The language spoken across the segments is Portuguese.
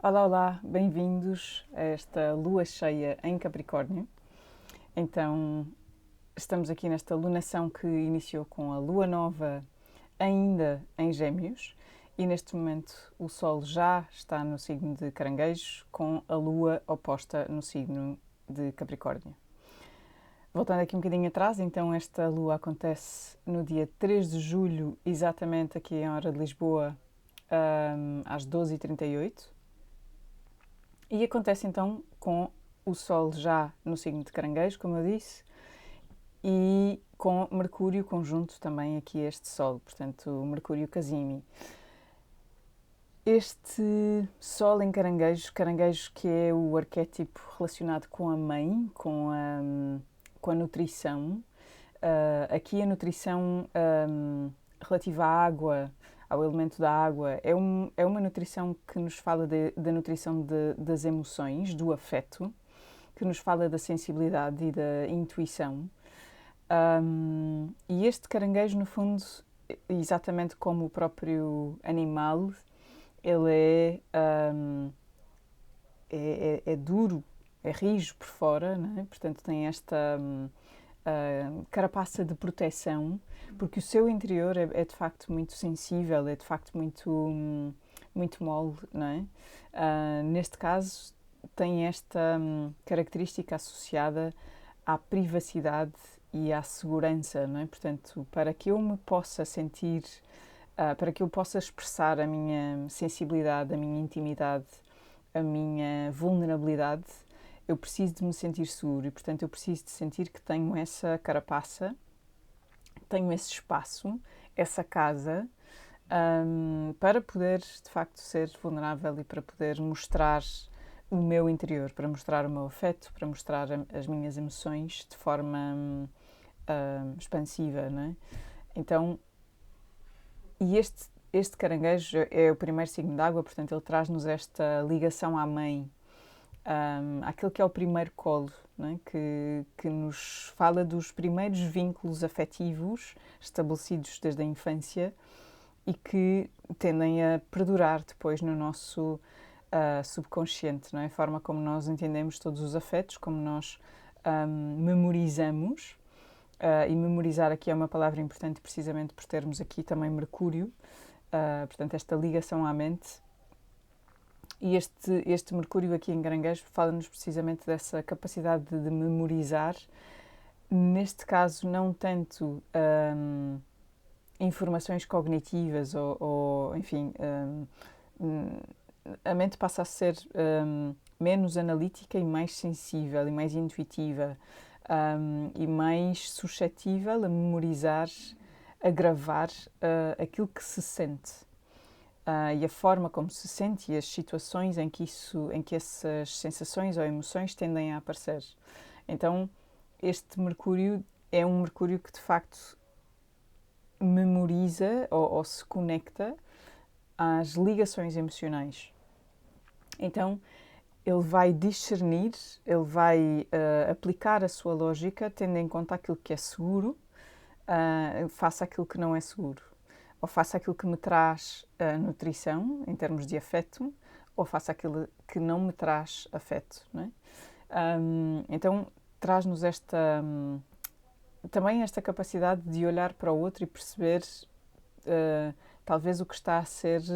Olá, olá, bem-vindos a esta lua cheia em Capricórnio. Então, estamos aqui nesta lunação que iniciou com a lua nova ainda em Gêmeos e neste momento o Sol já está no signo de Caranguejo com a lua oposta no signo de Capricórnio. Voltando aqui um bocadinho atrás, então esta lua acontece no dia 3 de julho, exatamente aqui em hora de Lisboa, às 12h38. E acontece então com o Sol já no signo de Caranguejo, como eu disse, e com Mercúrio conjunto também aqui este Sol, portanto, Mercúrio Casimi. Este Sol em Caranguejo, Caranguejo que é o arquétipo relacionado com a mãe, com a nutrição. Aqui a nutrição relativa à água, ao elemento da água, é uma nutrição que nos fala da nutrição das emoções, do afeto, que nos fala da sensibilidade e da intuição. E este caranguejo, no fundo, exatamente como o próprio animal, ele é duro, é rijo por fora, não é? Portanto tem esta carapaça de proteção, porque o seu interior é de facto muito sensível, é de facto muito mole, não é? Neste caso tem esta característica associada à privacidade e à segurança, não é? Portanto, para que eu me possa sentir, para que eu possa expressar a minha sensibilidade, a minha intimidade, a minha vulnerabilidade, eu preciso de me sentir seguro e, portanto, eu preciso de sentir que tenho essa carapaça, tenho esse espaço, essa casa, para poder, de facto, ser vulnerável e para poder mostrar o meu interior, para mostrar o meu afeto, para mostrar as minhas emoções de forma expansiva, não é? Então, e este caranguejo é o primeiro signo de água, portanto, ele traz-nos esta ligação à mãe, àquele que é o primeiro colo, não é? Que nos fala dos primeiros vínculos afetivos estabelecidos desde a infância e que tendem a perdurar depois no nosso subconsciente, não é? A forma como nós entendemos todos os afetos, como nós memorizamos. E memorizar aqui é uma palavra importante precisamente por termos aqui também Mercúrio, portanto esta ligação à mente. E este Mercúrio aqui em Caranguejo fala-nos precisamente dessa capacidade de memorizar, neste caso não tanto informações cognitivas ou enfim, a mente passa a ser menos analítica e mais sensível e mais intuitiva e mais suscetível a memorizar, a gravar aquilo que se sente. E a forma como se sente e as situações em que essas sensações ou emoções tendem a aparecer. Então, este Mercúrio é um Mercúrio que de facto memoriza ou se conecta às ligações emocionais. Então, ele vai discernir, ele vai aplicar a sua lógica, tendo em conta aquilo que é seguro, face àquilo que não é seguro. Ou face àquilo que me traz nutrição, em termos de afeto, ou face àquilo que não me traz afeto. Não é? Então, traz-nos também esta capacidade de olhar para o outro e perceber talvez o que está a ser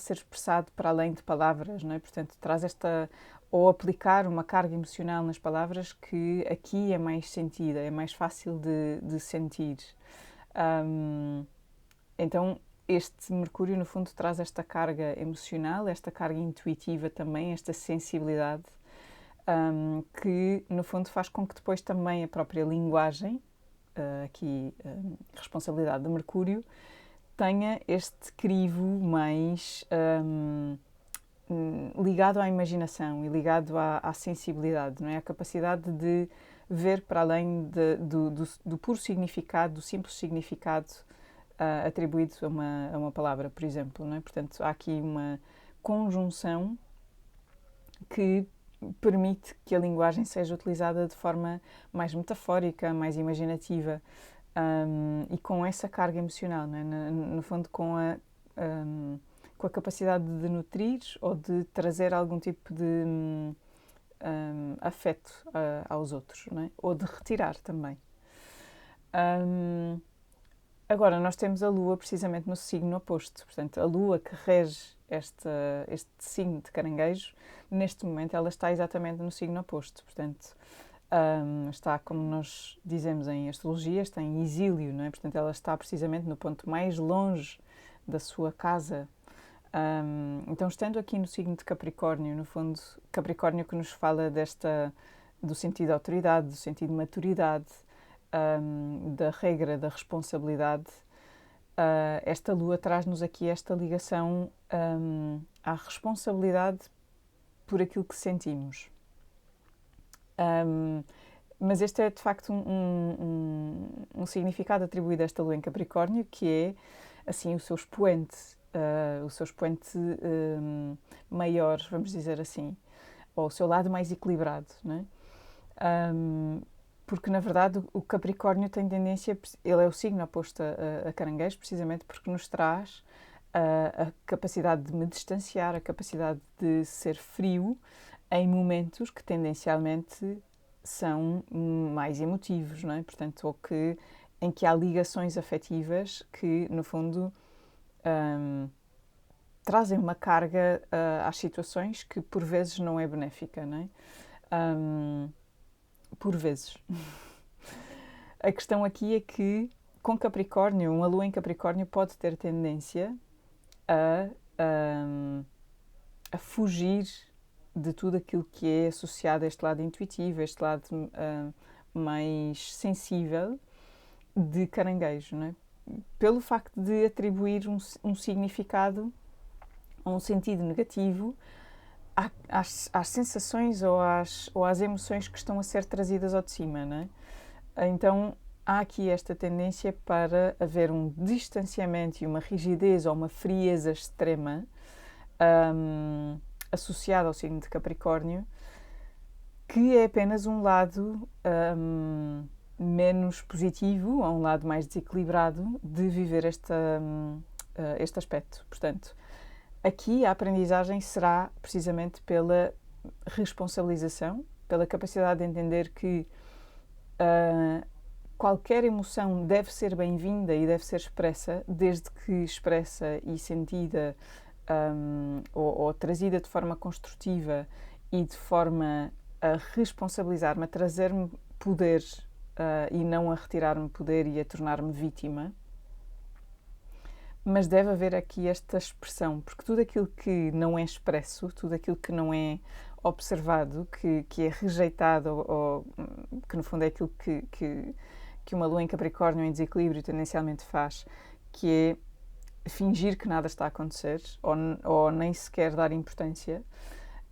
expressado para além de palavras, não é? Portanto, traz ou aplicar uma carga emocional nas palavras que aqui é mais sentida, é mais fácil de sentir. Então, este Mercúrio, no fundo, traz esta carga emocional, esta carga intuitiva também, esta sensibilidade, que, no fundo, faz com que depois também a própria linguagem, aqui, responsabilidade de Mercúrio, tenha este crivo mais ligado à imaginação e ligado à sensibilidade, não é? A capacidade de ver para além do puro significado, do simples significado atribuído a uma palavra, por exemplo, não é? Portanto, há aqui uma conjunção que permite que a linguagem seja utilizada de forma mais metafórica, mais imaginativa e com essa carga emocional, não é? No fundo, com a capacidade de nutrir ou de trazer algum tipo de afeto aos outros, não é? Ou de retirar também. Agora, nós temos a Lua precisamente no signo oposto. Portanto, a Lua que rege este signo de Caranguejo, neste momento ela está exatamente no signo oposto. Portanto, está, como nós dizemos em astrologia, está em exílio, não é? Portanto, ela está precisamente no ponto mais longe da sua casa. Então, estando aqui no signo de Capricórnio, no fundo, Capricórnio que nos fala do sentido de autoridade, do sentido de maturidade, da regra, da responsabilidade, esta Lua traz-nos aqui esta ligação à responsabilidade por aquilo que sentimos. Mas este é de facto um significado atribuído a esta Lua em Capricórnio, que é assim o seu expoente maior, vamos dizer assim, ou o seu lado mais equilibrado, não é? Porque na verdade o Capricórnio tem tendência, ele é o signo oposto a Caranguejo, precisamente porque nos traz a capacidade de me distanciar, a capacidade de ser frio em momentos que tendencialmente são mais emotivos, não é? Portanto, ou em que há ligações afetivas que, no fundo, trazem uma carga às situações que por vezes não é benéfica, não é? Por vezes. A questão aqui é que, com Capricórnio, uma Lua em Capricórnio pode ter tendência a fugir de tudo aquilo que é associado a este lado intuitivo, a este lado mais sensível de Caranguejo, não é? Pelo facto de atribuir um significado ou um sentido negativo às sensações ou às emoções que estão a ser trazidas ao de cima, não é? Então, há aqui esta tendência para haver um distanciamento e uma rigidez ou uma frieza extrema associada ao signo de Capricórnio, que é apenas um lado menos positivo, ou um lado mais desequilibrado de viver este aspecto. Portanto, aqui a aprendizagem será precisamente pela responsabilização, pela capacidade de entender que qualquer emoção deve ser bem-vinda e deve ser expressa, desde que expressa e sentida ou trazida de forma construtiva e de forma a responsabilizar-me, a trazer-me poder e não a retirar-me poder e a tornar-me vítima. Mas deve haver aqui esta expressão, porque tudo aquilo que não é expresso, tudo aquilo que não é observado, que é rejeitado, ou que no fundo é aquilo que uma Lua em Capricórnio em desequilíbrio tendencialmente faz, que é fingir que nada está a acontecer ou nem sequer dar importância.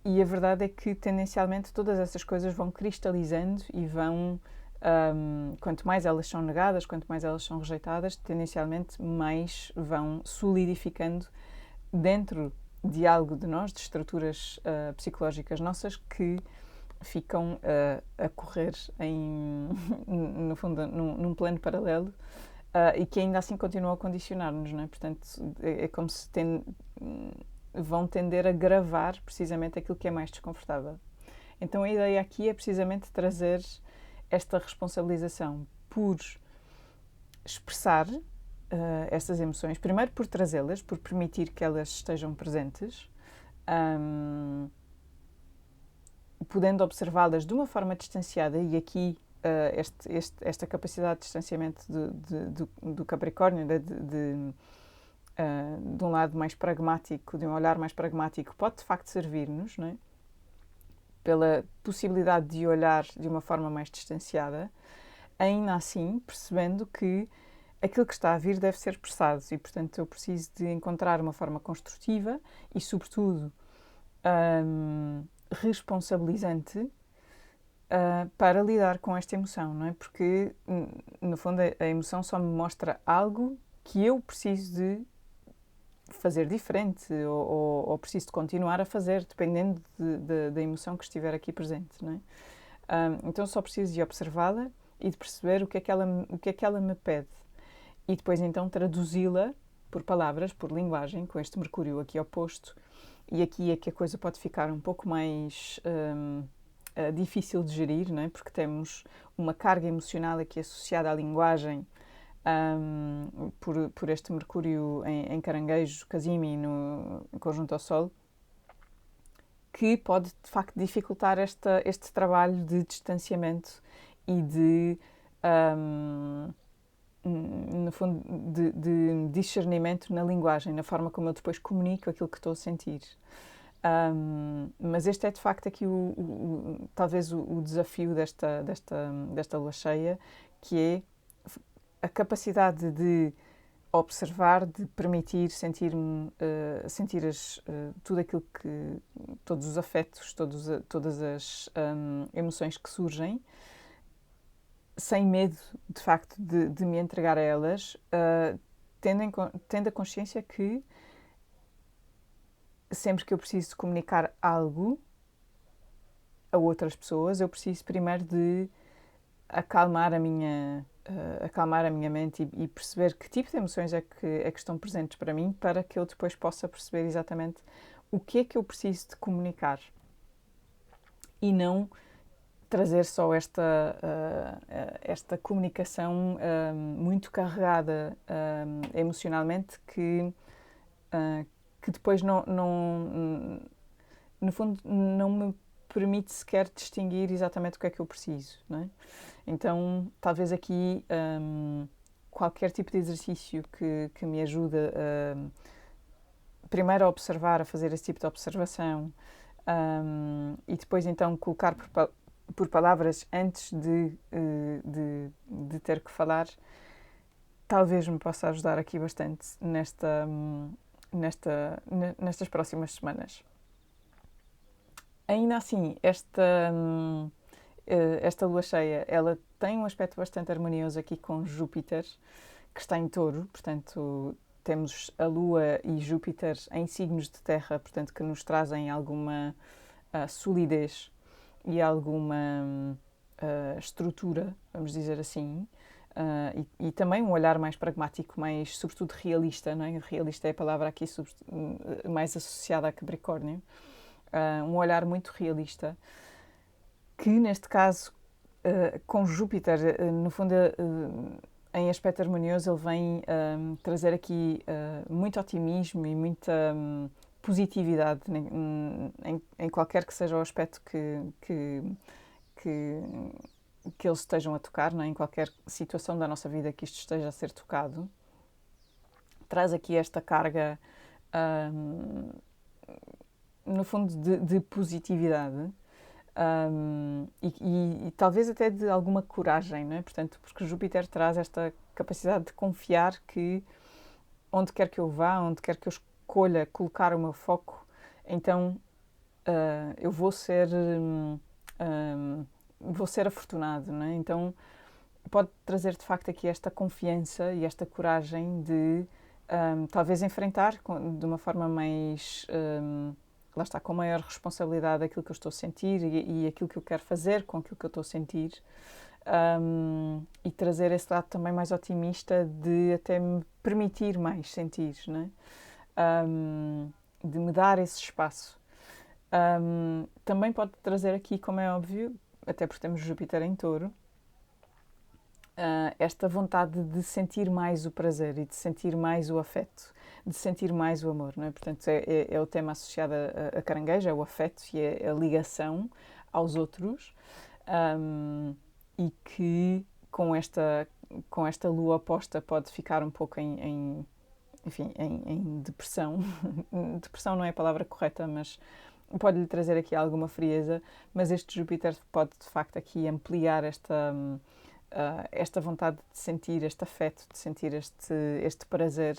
E a verdade é que tendencialmente todas essas coisas vão cristalizando e vão, quanto mais elas são negadas, quanto mais elas são rejeitadas, tendencialmente mais vão solidificando dentro de algo de nós, de estruturas psicológicas nossas que ficam a correr no fundo num plano paralelo e que ainda assim continuam a condicionar-nos, não é? Portanto, é como se vão tender a gravar precisamente aquilo que é mais desconfortável. Então a ideia aqui é precisamente trazer esta responsabilização por expressar estas emoções, primeiro por trazê-las, por permitir que elas estejam presentes, podendo observá-las de uma forma distanciada, e aqui esta capacidade de distanciamento do Capricórnio, de um lado mais pragmático, de um olhar mais pragmático, pode de facto servir-nos, não é? Pela possibilidade de olhar de uma forma mais distanciada, ainda assim percebendo que aquilo que está a vir deve ser expressado e, portanto, eu preciso de encontrar uma forma construtiva e, sobretudo, responsabilizante para lidar com esta emoção, não é? Porque, no fundo, a emoção só me mostra algo que eu preciso de fazer diferente ou preciso de continuar a fazer, dependendo da emoção que estiver aqui presente, não é? Então só preciso de observá-la e de perceber o que é que ela me pede e depois então traduzi-la por palavras, por linguagem, com este Mercúrio aqui oposto, e aqui é que a coisa pode ficar um pouco mais difícil de gerir, não é? Porque temos uma carga emocional aqui associada à linguagem, por este Mercúrio em Caranguejo, Casimi, no em conjunto ao Sol, que pode de facto dificultar este trabalho de distanciamento e de, no fundo, de discernimento na linguagem, na forma como eu depois comunico aquilo que estou a sentir. Mas este é de facto aqui talvez o desafio desta lua cheia, que é a capacidade de observar, de permitir sentir-me, tudo aquilo que, todos os afetos, todas as emoções que surgem, sem medo, de facto, de me entregar a elas, tendo a consciência que sempre que eu preciso de comunicar algo a outras pessoas, eu preciso primeiro de acalmar a minha mente e perceber que tipo de emoções é que estão presentes para mim, para que eu depois possa perceber exatamente o que é que eu preciso de comunicar e não trazer só esta comunicação muito carregada emocionalmente que depois no fundo não me permite sequer distinguir exatamente o que é que eu preciso, não é? Então, talvez aqui qualquer tipo de exercício que me ajude primeiro a observar, a fazer esse tipo de observação, e depois então colocar por palavras antes de ter que falar, talvez me possa ajudar aqui bastante nestas próximas semanas. Ainda assim, esta lua cheia, ela tem um aspecto bastante harmonioso aqui com Júpiter, que está em Touro, portanto temos a Lua e Júpiter em signos de terra, portanto que nos trazem alguma solidez e alguma estrutura, vamos dizer assim, e também um olhar mais pragmático, mais sobretudo realista, não é? Realista é a palavra aqui mais associada a Capricórnio, um olhar muito realista, que neste caso, com Júpiter, no fundo, em aspecto harmonioso, ele vem trazer aqui muito otimismo e muita positividade em qualquer que seja o aspecto que eles estejam a tocar, não é? Em qualquer situação da nossa vida que isto esteja a ser tocado. Traz aqui esta carga, no fundo, de positividade. E talvez até de alguma coragem, não é? Portanto, porque Júpiter traz esta capacidade de confiar que onde quer que eu vá, onde quer que eu escolha colocar o meu foco, então eu vou ser afortunado, não é? Então pode trazer de facto aqui esta confiança e esta coragem de talvez enfrentar de uma forma mais lá está, com maior responsabilidade aquilo que eu estou a sentir e aquilo que eu quero fazer com aquilo que eu estou a sentir, e trazer esse lado também mais otimista de até me permitir mais sentir, não é? De me dar esse espaço. Também pode trazer aqui, como é óbvio, até porque temos Júpiter em Touro, esta vontade de sentir mais o prazer e de sentir mais o afeto, de sentir mais o amor, não é? Portanto, é o tema associado a Caranguejo, é o afeto e é a ligação aos outros, e que com esta lua oposta pode ficar um pouco enfim, em depressão. Depressão não é a palavra correta, mas pode-lhe trazer aqui alguma frieza, mas este Júpiter pode de facto aqui ampliar esta vontade de sentir este afeto, de sentir este prazer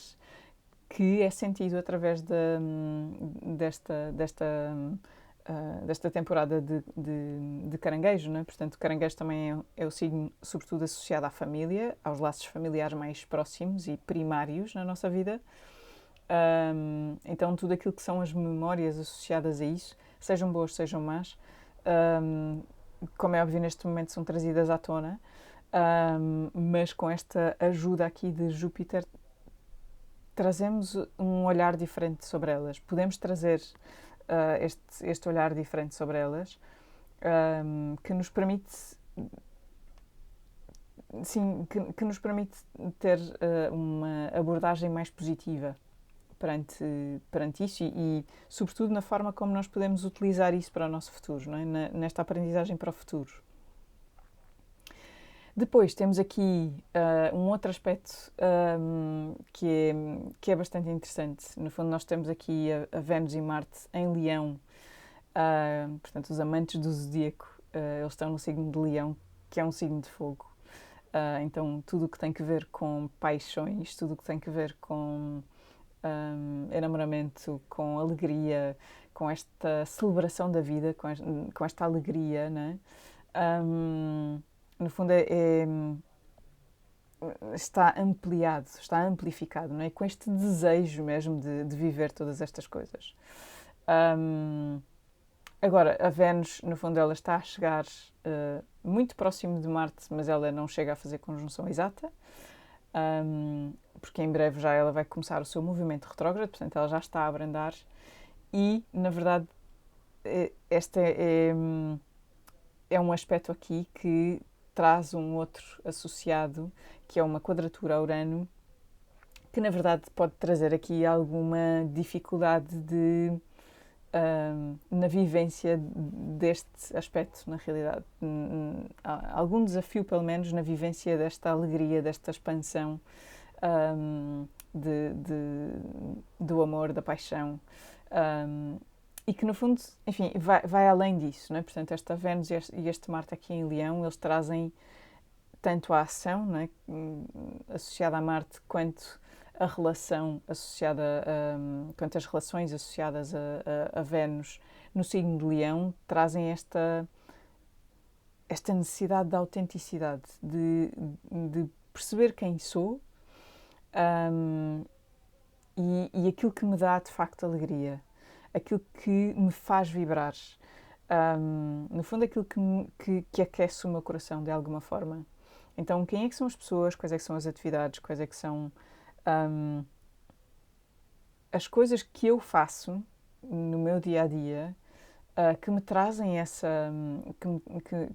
que é sentido através desta temporada de Caranguejo, não é? Portanto, Caranguejo também é o signo, sobretudo, associado à família, aos laços familiares mais próximos e primários na nossa vida. Então, tudo aquilo que são as memórias associadas a isso, sejam boas, sejam más, como é óbvio, neste momento são trazidas à tona, mas com esta ajuda aqui de Júpiter, trazemos um olhar diferente sobre elas. Podemos trazer este olhar diferente sobre elas, que nos permite, sim, que nos permite ter uma abordagem mais positiva perante isso e, sobretudo, na forma como nós podemos utilizar isso para o nosso futuro, não é? Nesta aprendizagem para o futuro. Depois temos aqui um outro aspecto que é bastante interessante. No fundo, nós temos aqui a Vênus e Marte em Leão. Portanto, os amantes do zodíaco, eles estão no signo de Leão, que é um signo de fogo. Então, tudo o que tem que ver com paixões, tudo o que tem que ver com enamoramento, com alegria, com esta celebração da vida, com esta alegria, né? No fundo, está ampliado, está amplificado, não é? Com este desejo mesmo de viver todas estas coisas. Agora, a Vênus, no fundo, ela está a chegar muito próximo de Marte, mas ela não chega a fazer conjunção exata, porque em breve já ela vai começar o seu movimento retrógrado, portanto, ela já está a abrandar e, na verdade, este é um aspecto aqui que traz um outro associado, que é uma quadratura a Urano, que na verdade pode trazer aqui alguma dificuldade na vivência deste aspecto, na realidade. Algum desafio, pelo menos, na vivência desta alegria, desta expansão do amor, da paixão. E que, no fundo, enfim, vai além disso, não é? Portanto, esta Vênus e este Marte aqui em Leão, eles trazem tanto a ação, não é? Associada a Marte, quanto a relação associada, quanto as relações associadas a Vênus no signo de Leão, trazem esta necessidade de autenticidade, de perceber quem sou e aquilo que me dá, de facto, alegria. Aquilo que me faz vibrar. No fundo, aquilo que aquece o meu coração, de alguma forma. Então, quem é que são as pessoas, quais é que são as atividades, quais é que são as coisas que eu faço no meu dia-a-dia que me trazem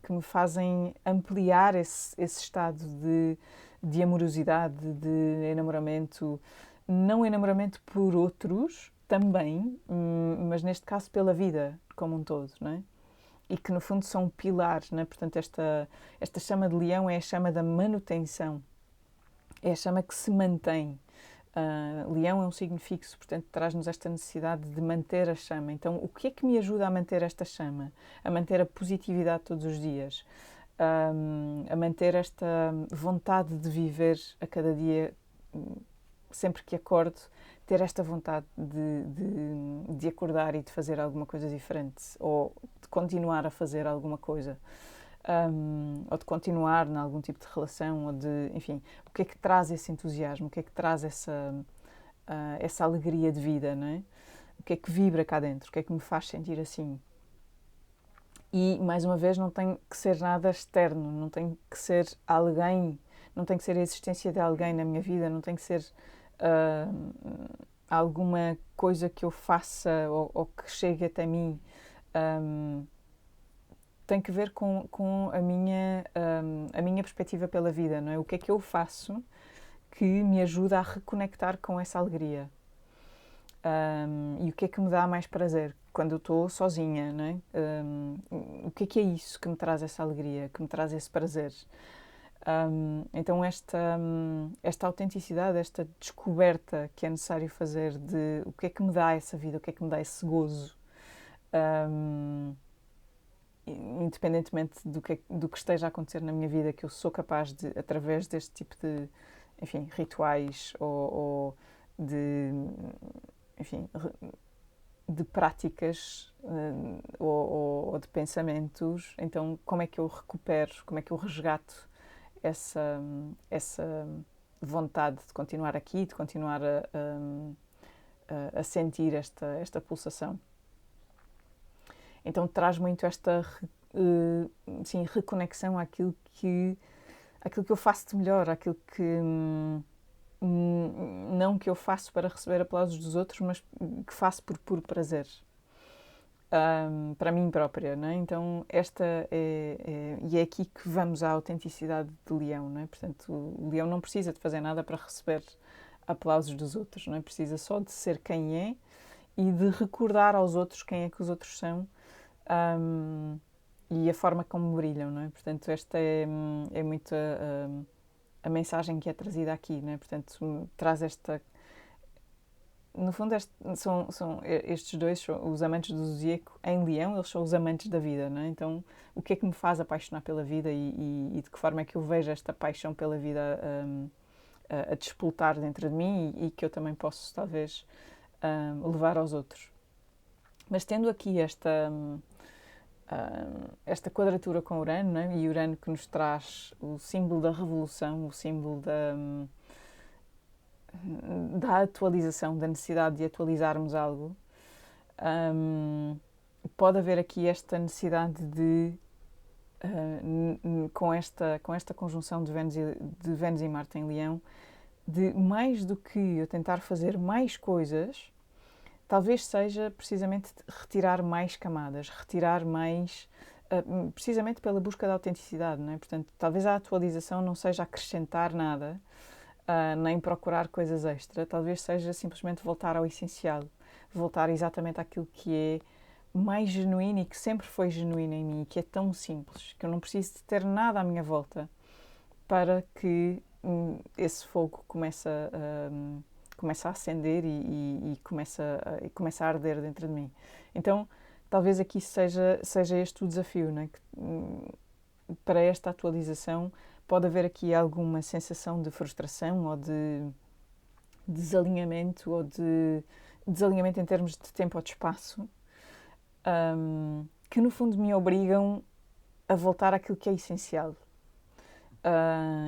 que me fazem ampliar esse estado de amorosidade, de enamoramento, não enamoramento por outros, também, mas neste caso pela vida como um todo, não é? E que no fundo são pilares, não é? Portanto, esta chama de Leão é a chama da manutenção, é a chama que se mantém. Leão é um signo fixo, portanto traz-nos esta necessidade de manter a chama. Então, o que é que me ajuda a manter esta chama? A manter a positividade todos os dias, a manter esta vontade de viver a cada dia, sempre que acordo, ter esta vontade de acordar e de fazer alguma coisa diferente, ou de continuar a fazer alguma coisa, ou de continuar em algum tipo de relação, ou de, enfim, o que é que traz esse entusiasmo, o que é que traz essa alegria de vida, não é? O que é que vibra cá dentro, o que é que me faz sentir assim? E, mais uma vez, não tem que ser nada externo, não tem que ser alguém, não tem que ser a existência de alguém na minha vida, não tem que ser alguma coisa que eu faça ou que chegue até mim. Tem que ver com a minha perspectiva pela vida, não é? O que é que eu faço que me ajuda a reconectar com essa alegria? E o que é que me dá mais prazer quando eu estou sozinha, não é? O que é isso que me traz essa alegria, que me traz esse prazer? Então esta autenticidade, esta descoberta que é necessário fazer de o que é que me dá essa vida, o que é que me dá esse gozo, independentemente do que esteja a acontecer na minha vida, que eu sou capaz de, através deste tipo de, enfim, rituais ou de, enfim, de práticas ou de pensamentos, então como é que eu recupero, como é que eu resgato essa vontade de continuar aqui, de continuar a sentir esta pulsação. Então traz muito esta sim, reconexão àquilo que eu faço de melhor, àquilo não que eu faço para receber aplausos dos outros, mas que faço por puro prazer. Para mim própria, não é? Então esta e é aqui que vamos à autenticidade de Leão, não é? Portanto, o Leão não precisa de fazer nada para receber aplausos dos outros, não é? Precisa só de ser quem é e de recordar aos outros quem é que os outros são, e a forma como brilham, não é? Portanto, esta é muito a mensagem que é trazida aqui, não é? Portanto, traz esta. No fundo, são estes dois, os amantes do zodíaco, em Leão, eles são os amantes da vida, não é? Então, o que é que me faz apaixonar pela vida e de que forma é que eu vejo esta paixão pela vida a despoltar dentro de mim e que eu também posso, talvez, levar aos outros. Mas tendo aqui esta quadratura com Urano, não é? E Urano que nos traz o símbolo da revolução, o símbolo da atualização, da necessidade de atualizarmos algo, pode haver aqui esta necessidade de, com esta conjunção de Vênus e Marte em Leão, de mais do que eu tentar fazer mais coisas, talvez seja precisamente retirar mais camadas, retirar mais, precisamente pela busca da autenticidade, não é? Portanto, talvez a atualização não seja acrescentar nada, nem procurar coisas extra, talvez seja simplesmente voltar ao essencial, voltar exatamente àquilo que é mais genuíno e que sempre foi genuíno em mim, que é tão simples, que eu não preciso de ter nada à minha volta para que esse fogo comece a acender e começa a arder dentro de mim. Então, talvez aqui seja este o desafio, né? Que, para esta atualização pode haver aqui alguma sensação de frustração ou de desalinhamento ou de desalinhamento em termos de tempo ou de espaço, que no fundo me obrigam a voltar àquilo que é essencial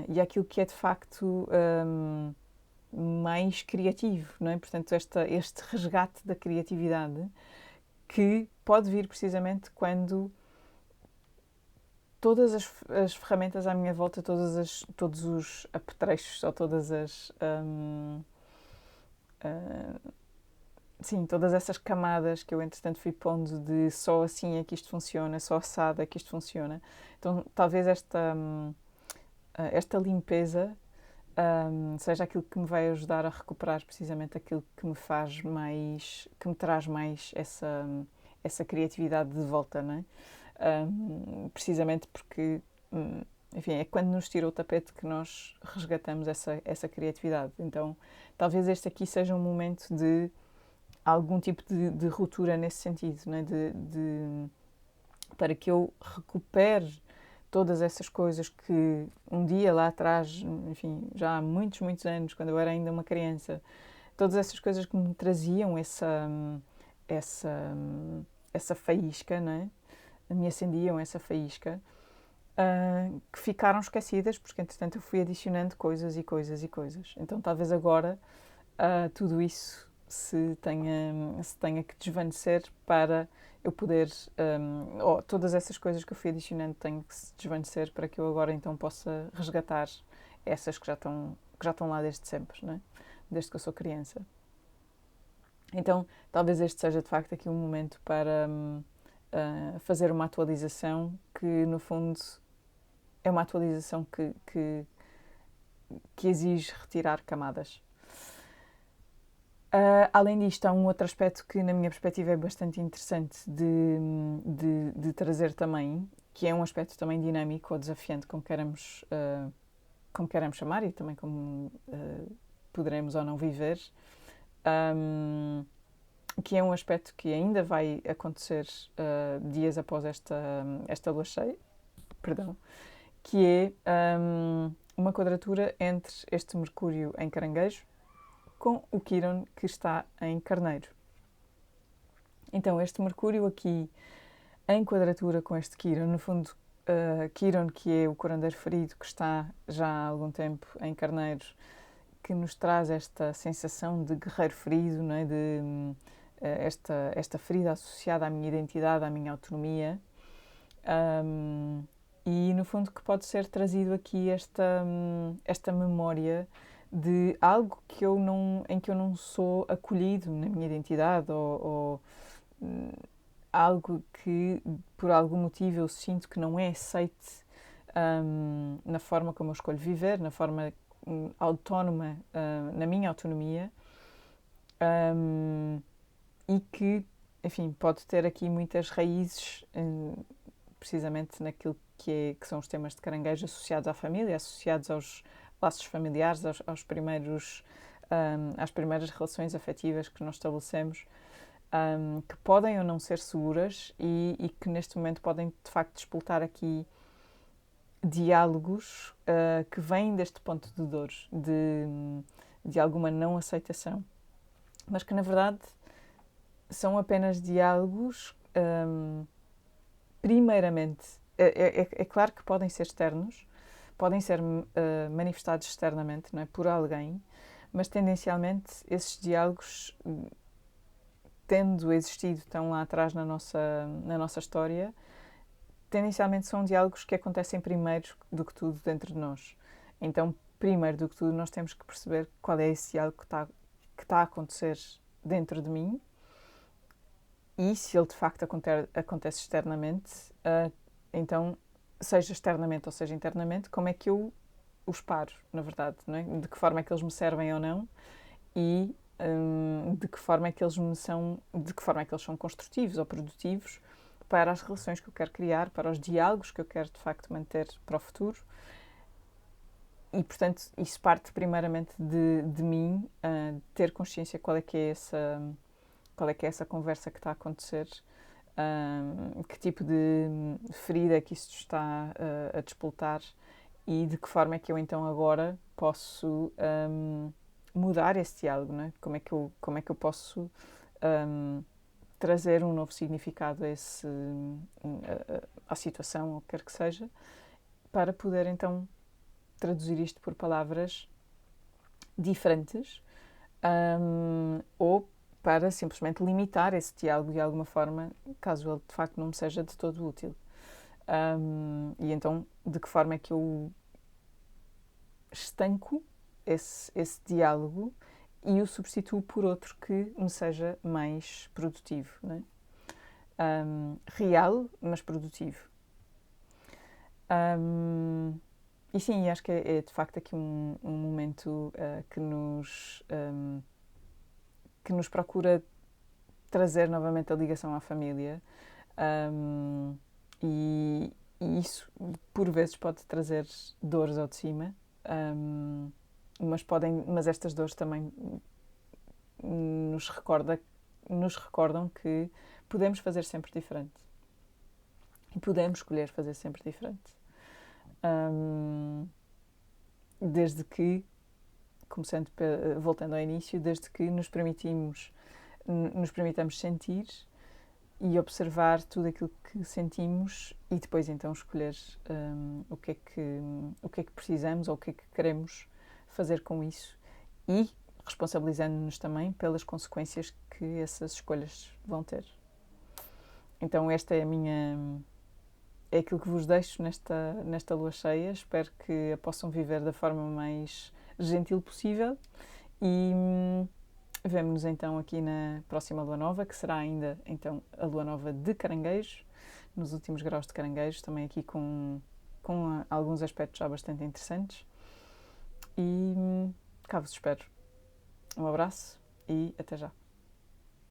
e àquilo que é de facto mais criativo, não é? Portanto, este resgate da criatividade que pode vir precisamente quando todas as ferramentas à minha volta, todos os apetrechos ou sim, todas essas camadas que eu entretanto fui pondo de só assim é que isto funciona, só assado é que isto funciona. Então talvez esta limpeza seja aquilo que me vai ajudar a recuperar precisamente aquilo que me faz mais, que me traz mais essa criatividade de volta, não é? Precisamente porque, enfim, é quando nos tira o tapete que nós resgatamos essa criatividade. Então, talvez este aqui seja um momento de algum tipo de ruptura nesse sentido, não é? Para que eu recupere todas essas coisas que um dia lá atrás, enfim, já há muitos, muitos anos, quando eu era ainda uma criança, todas essas coisas que me traziam essa faísca, não é? Me acendiam essa faísca, que ficaram esquecidas, porque entretanto eu fui adicionando coisas e coisas e coisas. Então talvez agora tudo isso se tenha que desvanecer para eu poder, ou todas essas coisas que eu fui adicionando tenham que se desvanecer para que eu agora então possa resgatar essas que já estão lá desde sempre, não é? Desde que eu sou criança. Então talvez este seja de facto aqui um momento para fazer uma atualização que no fundo é uma atualização que exige retirar camadas. Além disto, há um outro aspecto que, na minha perspectiva, é bastante interessante de trazer também, que é um aspecto também dinâmico ou desafiante, como queremos chamar e também como poderemos ou não viver, que é um aspecto que ainda vai acontecer dias após esta lua cheia, perdão, que é uma quadratura entre este Mercúrio em Caranguejo com o Quirón que está em Carneiro. Então, este Mercúrio aqui em quadratura com este Quirón, no fundo, Quirón, que é o curandeiro ferido, que está já há algum tempo em Carneiro, que nos traz esta sensação de guerreiro ferido, não é? De esta ferida associada à minha identidade, à minha autonomia. E, no fundo, que pode ser trazido aqui esta memória de algo em que eu não sou acolhido na minha identidade ou algo que, por algum motivo, eu sinto que não é aceite na forma como eu escolho viver, na forma autónoma, na minha autonomia, e que, enfim, pode ter aqui muitas raízes, precisamente naquilo que são os temas de caranguejo associados à família, associados aos laços familiares, às primeiras relações afetivas que nós estabelecemos, que podem ou não ser seguras e que neste momento podem de facto despoltar aqui diálogos que vêm deste ponto de dor, de alguma não aceitação, mas que na verdade são apenas diálogos, primeiramente, é claro que podem ser externos, podem ser manifestados externamente, não é, por alguém, mas tendencialmente esses diálogos, tendo existido tão lá atrás na nossa história, tendencialmente são diálogos que acontecem primeiro do que tudo dentro de nós. Então, primeiro do que tudo, nós temos que perceber qual é esse diálogo que está a acontecer dentro de mim e se ele de facto acontece externamente, então, seja externamente ou seja internamente, como é que eu os paro, na verdade, não é? De que forma é que eles me servem ou não e de que forma é que eles são construtivos ou produtivos para as relações que eu quero criar, para os diálogos que eu quero de facto manter para o futuro. E, portanto, isso parte primeiramente de mim, de ter consciência qual é que é essa conversa que está a acontecer, que tipo de ferida que isto está a despoltar e de que forma é que eu então agora posso mudar esse diálogo, não é? Como é que eu posso trazer um novo significado à situação, ou o que quer que seja, para poder então traduzir isto por palavras diferentes, ou para simplesmente limitar esse diálogo de alguma forma, caso ele de facto não me seja de todo útil. E então, de que forma é que eu estanco esse diálogo e o substituo por outro que me seja mais produtivo, não é? Real, mas produtivo. E sim, acho que é de facto aqui um momento que nos procura trazer novamente a ligação à família, e isso por vezes pode trazer dores ao de cima, mas estas dores também nos recordam que podemos fazer sempre diferente e podemos escolher fazer sempre diferente, desde que, começando voltando ao início, desde que nos permitamos sentir e observar tudo aquilo que sentimos e depois então escolher o que é que precisamos ou o que é que queremos fazer com isso e responsabilizando-nos também pelas consequências que essas escolhas vão ter. Então esta é aquilo que vos deixo nesta lua cheia. Espero que a possam viver da forma mais gentil possível e vemo-nos então aqui na próxima lua nova, que será ainda então a lua nova de Caranguejo, nos últimos graus de Caranguejo, também aqui com alguns aspectos já bastante interessantes. E cá vos espero. Um abraço e até já.